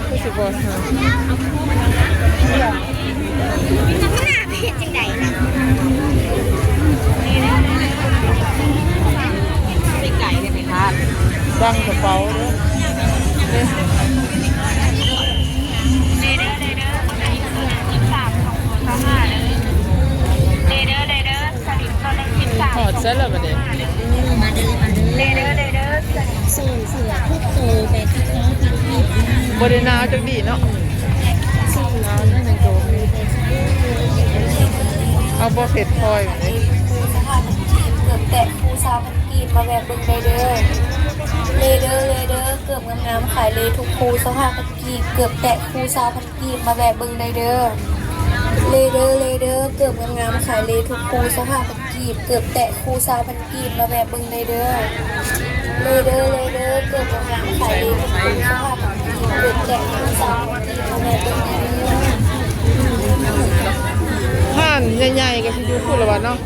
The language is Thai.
คือสิบ่ เห็นจังใดนะไปไก่ได้ไหมคะ ดังกระเป๋าเด้อ เด้อสลิปตัวละ23 หอดซะแล้วบัดนี้ มาเด้อส่งเสือทุกโตไปที่น้องกินที่ บ่ได้หนาวจังดีเนาะ ส่ง หนาวนั่นจังโตเอาบ่เผ็ดพลอยบัดนี้ สถานเกือบแตะคูซาพันกีบมาแบบบึงได้เด้อเกือบงามๆขายเลยทุกคูสภาพันกีบเกือบแตะคูซาพันกีบมาแบบบึงได้เด้อเกือบงามๆขายเลยทุกคูสภาพันกีบเกือบแตะคูซาพันกีบมาแบบบึงได้เด้อเกือบงามๆขายเลยทุกคูสภาพันกีบเกือบแตะคูซาพันกีบมาแบบบึงได้เด้อ ห่านใหญ่ๆก็สิอยู่พุ่นละว่าเนาะ